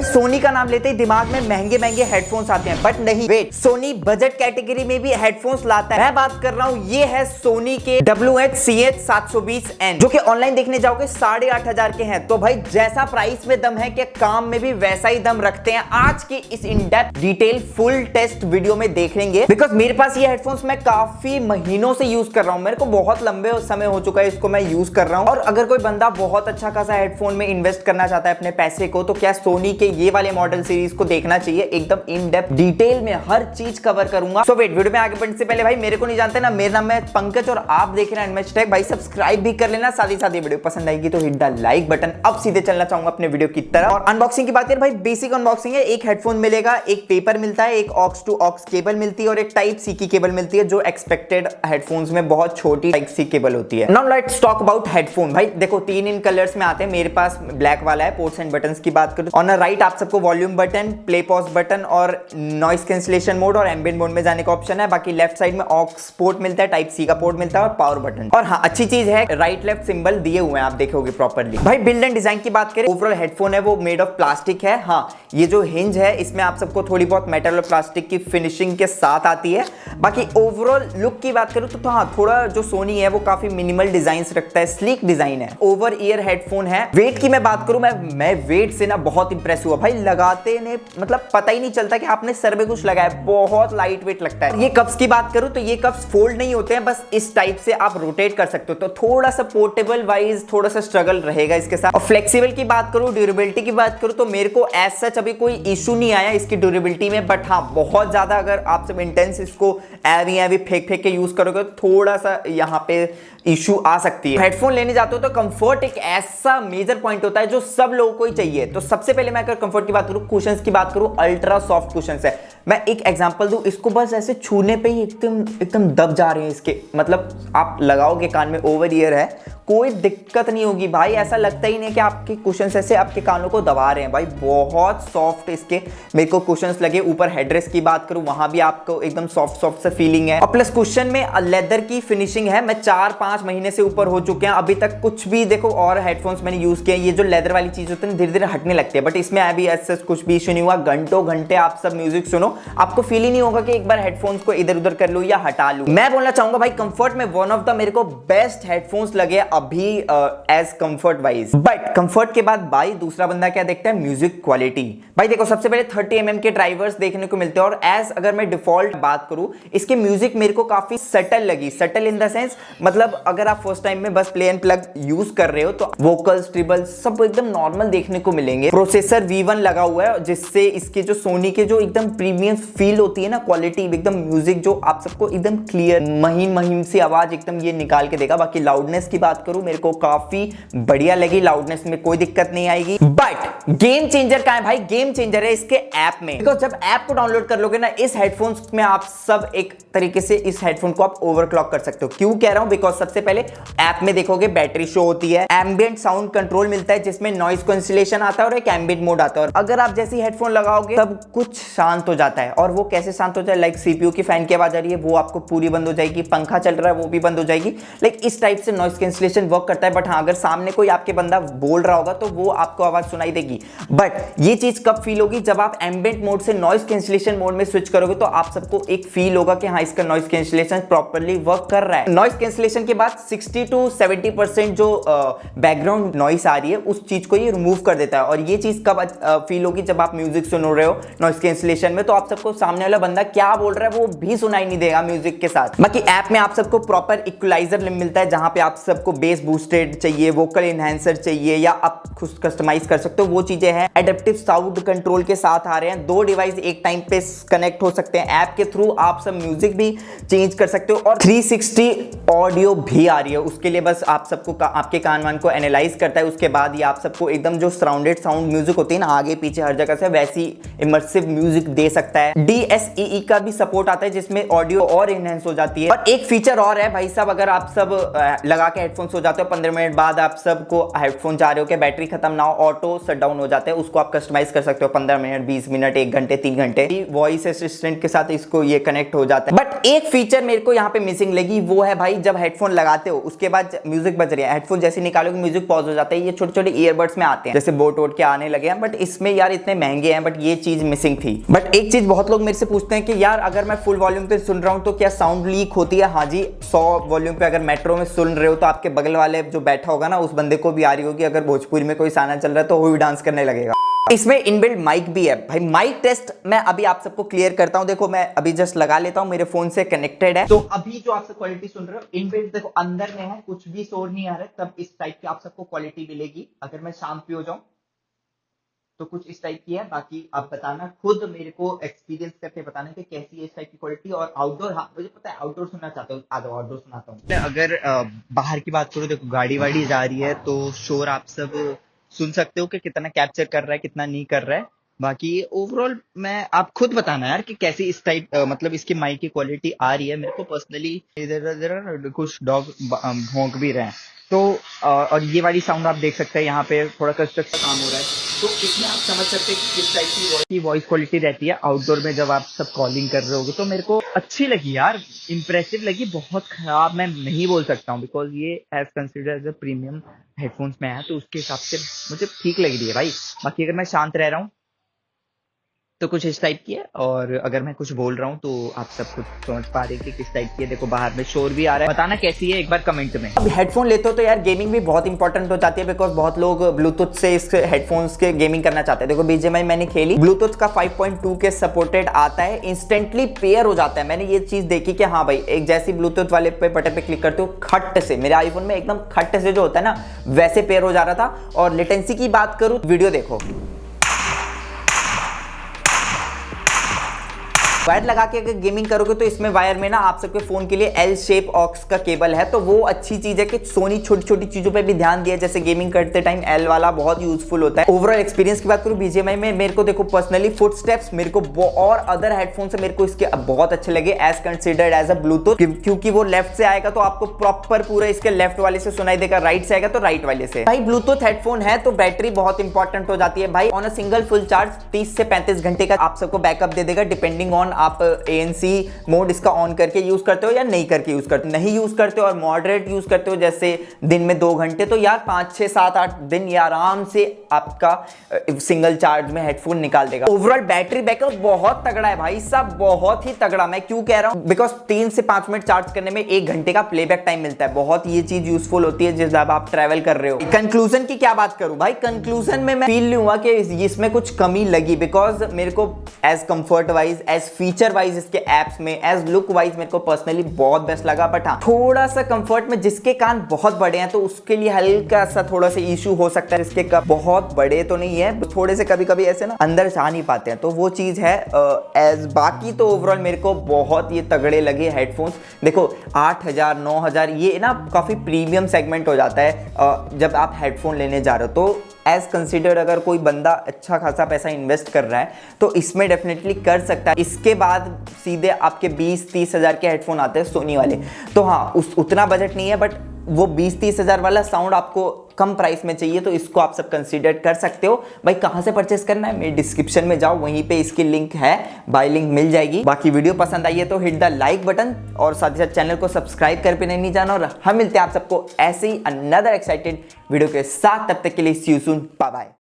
सोनी का नाम लेते ही दिमाग में महंगे महंगे हेडफोन्स आते हैं, बट नहीं, वेट, सोनी बजट कैटेगरी में भी हेडफोन्स लाता है। मैं बात कर रहा हूँ, ये है सोनी के WH-CH720N, जो कि ऑनलाइन देखने जाओगे 8,500 के हैं। तो भाई जैसा प्राइस में दम है, क्या काम में भी वैसा ही दम रखते हैं, आज की इस in depth detail full test video में देखेंगे। बिकॉज मेरे पास ये हेडफोन्स मैं काफी महीनों से यूज कर रहा हूँ, मेरे को बहुत लंबे समय हो चुका है इसको मैं यूज कर रहा हूँ। और अगर कोई बंदा बहुत अच्छा खासा हेडफोन में इन्वेस्ट करना चाहता है अपने पैसे को, तो क्या सोनी के ये वाले मॉडल सीरीज को देखना चाहिए। एकदम इन डेप्थ डिटेल में हर चीज कवर करूंगा। सो वेट, वीडियो में आगे बढ़ने से पहले भाई, मेरे को नहीं जानते ना, मेरा नाम है पंकज और आप देख रहे हैं अनमैच्ड टेक। भाई सब्सक्राइब भी कर लेना, साथ ही साथ ये वीडियो पसंद आएगी तो हिट द लाइक बटन। अब सीधे चलना चाहूंगा अपने वीडियो की तरफ। और अनबॉक्सिंग की बात करें भाई, बेसिक अनबॉक्सिंग है। एक हेडफोन मिलेगा, एक पेपर मिलता है, एक ऑक्स टू ऑक्स केबल मिलती है और एक टाइप सी की केबल मिलती है, जो एक्सपेक्टेड हेडफोन्स में बहुत छोटी टाइप सी केबल होती है। Now let's talk about headphone. भाई देखो, 3 इन कलर्स में आते हैं, मेरे पास ब्लैक वाला है। पोर्ट्स एंड बटन्स की बात करूं, ऑन द राइट आप सबको volume button, play pause button और नॉइस कैंसिलेशन मोड और एम्बिएंट मोड में जाने का ऑप्शन है। बाकी लेफ्ट साइड में ऑक्स पोर्ट मिलता है, टाइप सी का पोर्ट मिलता है और पावर बटन। और हाँ, अच्छी चीज है, राइट लेफ्ट सिंबल दिए हुए हैं, आप देखोगे प्रॉपर्ली। भाई बिल्ड एंड डिजाइन की बात करें, ओवरऑल हेडफोन है वो मेड ऑफ प्लास्टिक है। हाँ, ये जो हिंज है इसमें आप सबको थोड़ी बहुत मेटल और प्लास्टिक की फिनिशिंग के साथ आती है। बाकी ओवरऑल लुक की बात करूं तो हाँ, थोड़ा जो सोनी है वो काफी मिनिमल डिजाइन रखता है, स्लीक डिजाइन है। ओवर ईयर हेडफोन है। वेट की मैं बात करूं, मैं वेट से ना बहुत इंप्रेस हुआ भाई। लगाते ने मतलब पता ही नहीं चलता कि आपने सर में कुछ लगाया, बहुत लाइट वेट लगता है। ये कप्स की बात करूं तो ये कप्स फोल्ड नहीं होते हैं, बस इस टाइप से आप रोटेट कर सकते हो, तो थोड़ा सा पोर्टेबल वाइज थोड़ा सा स्ट्रगल रहेगा इसके साथ। और फ्लेक्सिबल की बात करूं, ड्यूरेबिलिटी की बात करूं तो मेरे को एज सच अभी कोई इशू नहीं आया इसकी ड्यूरेबिलिटी में। बट हाँ, बहुत ज्यादा अगर आप सब इंटेंस इसको एवी फेंक के यूज करोगे तो थोड़ा सा यहाँ पे इशू आ सकती है। हेडफोन लेने जाते हो तो कंफर्ट एक ऐसा मेजर पॉइंट होता है जो सब लोगों को ही चाहिए। तो सबसे पहले मैं अगर कंफर्ट की बात करूं, कुशंस की बात करूं, अल्ट्रा सॉफ्ट कुशंस है। मैं एक एग्जांपल दूं, इसको बस ऐसे छूने पे ही एकदम दब जा रहे हैं इसके, मतलब आप लगाओगे कान में, ओवर ईयर है, कोई दिक्कत नहीं होगी भाई। ऐसा लगता ही नहीं कि आपके कुशंस ऐसे आपके कानों को दबा रहे हैं भाई। बहुत सॉफ्ट इसके मेरे को कुशंस लगे। ऊपर हेडरेस्ट की बात करूं, वहां भी आपको एकदम सॉफ्ट सा फीलिंग है। और प्लस कुशन में लेदर की फिनिशिंग है। मैं 4-5 महीने से ऊपर हो चुके हैं, अभी तक कुछ भी देखो और हेडफोन्स मैंने यूज किए, ये जो लेदर वाली चीज होती है धीरे धीरे हटने लगती है, बट इसमें अभी ऐसा कुछ भी इशू नहीं हुआ। घंटों घंटे आप सब म्यूजिक सुनो, आपको फील ही नहीं होगा कि एक बार हेडफोन्स को इधर उधर कर लूं या हटा लूं। मैं बोलना चाहूंगा भाई, कंफर्ट में वन ऑफ द मेरे को बेस्ट हेडफोन्स लगे अभी as comfort wise. But comfort के बाद भाई दूसरा बंदा क्या देखता है, म्यूजिक क्वालिटी। भाई देखो, सबसे पहले 30 mm के ड्राइवर्स देखने को मिलते हैं और एज अगर मैं डिफॉल्ट बात करूं, इसके म्यूजिक मेरे को काफी सटल लगी। सटल इन द सेंस, मतलब अगर आप फर्स्ट टाइम में बस प्ले एंड प्लग यूज कर रहे हो तो वोकल्स, ट्रिबल्स सब एकदम नॉर्मल देखने को मिलेंगे। प्रोसेसर V1 लगा हुआ है, जिससे इसके जो सोनी के जो एकदम प्रीमियम फील होती है ना, क्वालिटी एकदम म्यूजिक जो आप सबको एकदम क्लियर महीन सी आवाज एकदम ये निकाल के देगा। बाकी लाउडनेस की बात करूं, मेरे को काफी बढ़िया लगी, लाउडनेस में कोई दिक्कत नहीं आएगी। बट गेम चेंजर कहां है भाई? गेम चेंजर है इसके ऐप में। बिकॉज जब ऐप को डाउनलोड कर लोगे ना इस हेडफोन्स में, आप सब एक तरीके से इस हेडफोन को आप ओवरक्लॉक कर सकते हो। क्यों कह रहा हूं? बिकॉज सबसे पहले ऐप में देखोगे बैटरी शो होती है, एम्बिएंट साउंड कंट्रोल मिलता है जिसमें नॉइस कैंसिलेशन आता है और एक एम्बिएंट मोड आता है। और अगर आप जैसी हेडफोन लगाओगे सब कुछ शांत हो जाता है। और वो कैसे शांत हो जाए? लाइक सीपीयू की फैन की आवाज आ रही है, वो आपको पूरी बंद हो जाएगी। पंखा चल रहा है, वो भी बंद हो जाएगी। लाइक इस टाइप से नॉइस कैंसिलेशन वर्क करता है। बट हाँ, अगर सामने कोई आपके बंदा बोल रहा होगा तो वो आपको आवाज सुनाई देगी। बट ये चीज कब फील होगी? जब आप एम्बिएंट मोड से नॉइस कैंसिलेशन मोड में स्विच करोगे तो आप सबको एक फील होगा कि हाँ, इसका नॉइस कैंसिलेशन प्रॉपर्ली वर्क कर रहा है। नॉइस कैंसिलेशन के बाद 60 to 70% जो बैकग्राउंड नॉइस आ रही है उस चीज को ये रिमूव कर देता है। और ये चीज कब फील होगी? जब आप म्यूजिक सुन रहे हो नॉइस कैंसिलेशन में, तो आप सबको सामने वाला बंदा क्या बोल रहा है वो भी सुनाई नहीं देगा म्यूजिक के साथ। बाकी ऐप में आप सबको प्रॉपर इक्वलाइजर मिलता है, जहां पे आप सबको बेस बूस्टेड चाहिए, वोकल एनहांसर चाहिए, या आप खुद कस्टमाइज कर सकते हो, वो चीजें हैं। एडेप्टिव साउंड कंट्रोल के साथ आ रहे हैं। 2 डिवाइस एक टाइम पे कनेक्ट हो सकते हैं। ऐप के थ्रू आप सब म्यूजिक भी चेंज कर सकते हो। और 360 ऑडियो भी आ रही है, उसके लिए बस आप सबको आपके कान वान को एनालाइज करता है। उसके बाद ये आप सबको एकदम जो सराउंडेड साउंड म्यूजिक होती है ना, आगे पीछे हर जगह से, वैसी इमर्सिव म्यूजिक दे सकता है। DSEE का भी सपोर्ट आता है जिसमें ऑडियो और एनहेंस हो जाती है। और एक फीचर और है भाई साहब, अगर आप सब लगा के हेडफोन हेडफोन्स हो जाते हो 15 मिनट बाद आप सबको हेडफोन जा रहे हो कि बैटरी खत्म ना हो, ऑटो शट डाउन हो जाते हैं, उसको आप कस्टमाइज कर सकते हो 15 मिनट, 20 मिनट, 1 घंटे, 3 घंटे। वॉइस असिस्टेंट के साथ इसको ये कनेक्ट हो जाता है। बट एक फीचर मेरे को यहाँ पे मिसिंग लगी, वो है भाई जब हेडफोन लगाते हो उसके बाद म्यूजिक बज रही है, हेडफोन जैसे निकालोगे म्यूजिक पॉज हो जाता है। ये छोटे छोटे ईयरबड्स में आते हैं जैसे बोट वोट के आने लगे हैं, बट इसमें यार इतने महंगे हैं, बट ये चीज मिसिंग थी। बट एक चीज बहुत लोग मेरे से पूछते हैं कि यार अगर मैं फुल वॉल्यूम पे सुन रहा हूं तो क्या साउंड लीक होती है? हाँ जी, 100 वॉल्यूम पे अगर मेट्रो में सुन रहे हो तो आपके बगल वाले जो बैठा होगा ना उस बंदे को भी आ रही होगी। अगर भोजपुरी में कोई गाना चल रहा है तो वो भी डांस करने लगेगा। इसमें इनबिल्ट माइक भी है भाई। माइक टेस्ट मैं अभी आप सबको क्लियर करता हूं। देखो मैं अभी जस्ट लगा लेता हूं, मेरे फोन से कनेक्टेड है, तो अभी जो आप सब क्वालिटी सुन रहे हो इनबिल्ट देखो अंदर में है, कुछ भी शोर नहीं आ रहा है, तब इस टाइप की आप सबको क्वालिटी मिलेगी। अगर मैं शांत भी हो जाऊं तो कुछ इस टाइप की है। बाकी आप बताना खुद, मेरे को एक्सपीरियंस करके बताना कि कैसी है इस टाइप की क्वालिटी। और आउटडोर, हाँ मुझे पता है आउटडोर सुनना चाहते हो, आ जाओ आउटडोर सुनाता हूँ। अगर बाहर की बात करो, देखो गाड़ी वाड़ी जा रही है तो शोर आप सब सुन सकते हो कि कितना कैप्चर कर रहा है कितना नहीं कर रहा है। बाकी ओवरऑल मैं आप खुद बताना यार कि कैसी इस टाइप मतलब इसकी माइक की क्वालिटी आ रही है। मेरे को पर्सनली इधर कुछ डॉग भौंक भी रहे हैं तो और ये वाली साउंड आप देख सकते हैं, यहाँ पे थोड़ा कंस्ट्रक्शन काम हो रहा है तो इसमें आप समझ सकते हैं कि किस टाइप की वॉइस क्वालिटी रहती है आउटडोर में जब आप सब कॉलिंग कर रहे होगे। तो मेरे को अच्छी लगी यार, इंप्रेसिव लगी। बहुत खराब मैं नहीं बोल सकता हूँ बिकॉज ये as consider as a premium headphones में है तो उसके हिसाब से मुझे ठीक लग रही है भाई। बाकी अगर मैं शांत रह रहा हूँ तो कुछ इस टाइप की है, और अगर मैं कुछ बोल रहा हूँ तो आप सब कुछ समझ पा रहे हैं कि किस टाइप की है। देखो बाहर में शोर भी आ रहा है, बताना कैसी है एक बार कमेंट में। अब हेडफोन लेते हो तो यार गेमिंग भी बहुत इंपॉर्टेंट हो जाती है बिकॉज बहुत लोग ब्लूटूथ से इस हेडफोन्स के गेमिंग करना चाहते हैं। देखो बीजीएमआई मैंने खेली, ब्लूटूथ का 5.2 के सपोर्टेड आता है, इंस्टेंटली पेयर हो जाता है। मैंने ये चीज देखी कि हाँ भाई एक जैसी ब्लूटूथ वाले पे बटन पे क्लिक करते हो खट से, मेरे आईफोन में एकदम खट से जो होता है ना वैसे पेयर हो जा रहा था। और लेटेंसी की बात करूं, वीडियो देखो, वायर लगा के अगर गेमिंग करोगे तो इसमें वायर में ना आप सबके फोन के लिए एल शेप ऑक्स का केबल है, तो वो अच्छी चीज है कि सोनी छोटी छोटी चीजों पे भी ध्यान दिया, जैसे गेमिंग करते टाइम एल वाला बहुत यूजफुल होता है। ओवरऑल एक्सपीरियंस की बात करूं बीजीएमआई में, मेरे को देखो पर्सनली फुटस्टेप्स मेरे को और अदर हेडफोन से मेरे को इसके बहुत अच्छे लगे as considered as a Bluetooth, क्योंकि वो लेफ्ट से आएगा तो आपको प्रॉपर पूरा इसके लेफ्ट वाले से सुनाई देगा, राइट से आएगा तो राइट वाले से। भाई ब्लूटूथ हेडफोन है तो बैटरी बहुत इंपॉर्टेंट हो जाती है भाई। On a single full charge 30 से 35 घंटे का आप सबको बैकअप दे देगा, डिपेंडिंग ऑन आप ANC मोड इसका ऑन करके यूज करते हो या नहीं करके यूज करते हो। नहीं यूज करते हो और मॉडरेट यूज करते हो जैसे दिन में 2 घंटे, तो यार 5, 6, 7, 8 दिन ये आराम से आपका सिंगल चार्ज में हेडफोन निकाल देगा। ओवरऑल बैटरी बैकअप बहुत तगड़ा है भाई साहब, बहुत ही तगड़ा। मैं क्यों कह रहा हूं, बिकॉज 3 से 5 मिनट चार्ज करने में 1 घंटे का प्लेबैक टाइम मिलता है। बहुत ये चीज यूजफुल होती है जब आप ट्रैवल कर रहे हो। कंक्लूजन की क्या बात करूं भाई, कंक्लूजन में मैं फील नहीं हुआ कि इसमें कुछ कमी लगी, बिकॉज मेरे को as comfort wise, as feature wise इसके एप्स में, एज लुक वाइज मेरे को पर्सनली बहुत बेस्ट लगा। बट हाँ थोड़ा सा कंफर्ट में, जिसके कान बहुत बड़े हैं तो उसके लिए हल्का सा थोड़ा सा इशू हो सकता है। जिसके कप बहुत बड़े तो नहीं है, थोड़े से कभी कभी ऐसे ना अंदर जा नहीं पाते हैं, तो वो चीज है। एज बाकी तो ओवरऑल मेरे को बहुत ये तगड़े लगे हेडफोन्स। देखो 8,000 9,000 ये ना काफी प्रीमियम सेगमेंट हो जाता है जब आप हेडफोन लेने जा रहे हो। तो एज कंसिडर अगर कोई बंदा अच्छा खासा पैसा इन्वेस्ट कर रहा है तो इसमें डेफिनेटली कर सकता है। इसके बाद सीधे आपके 20-30 हज़ार के हेडफोन आते हैं सोनी वाले, तो हाँ उतना बजट नहीं है, बट वो 20-30 हज़ार वाला साउंड आपको कम प्राइस में चाहिए तो इसको आप सब कंसीडर कर सकते हो। भाई कहाँ से परचेस करना है, मेरे डिस्क्रिप्शन में जाओ, वहीं पे इसकी लिंक है, बाय लिंक मिल जाएगी। बाकी वीडियो पसंद आई है तो हिट द लाइक बटन और साथ ही साथ चैनल को सब्सक्राइब कर पे नहीं जाना। और हम मिलते हैं आप सबको ऐसे ही अनदर एक्साइटेड वीडियो के साथ, तब तक के लिए सी यू सून, बाय बाय।